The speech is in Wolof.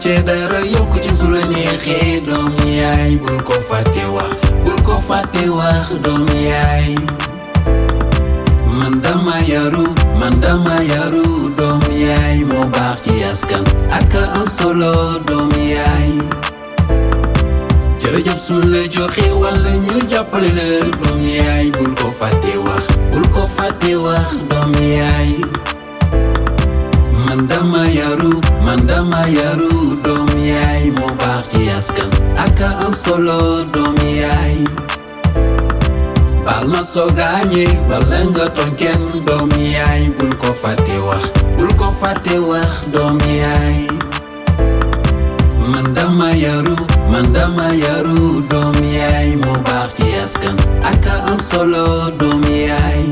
cee dara yokku ci su la neexee doomu yaay bul ko fàtte wax doomu yaay man dama yaru doomu yaay moo baax ci askan ak am solo doomu yaay jërëjëf su la joxe walla ñu jàppale la doomu yaay bul ko fàtte wax doomu yaay man dama yaru doomu yaay moo baax ci askan ak am solo doomu yaay bal ma soo gaañee bala nga tooñ kenn doomu yaay bul ko fàtte wax doomu yaay man dama yaru doomu yaay moo baax ci askan ak am solo doomu yaay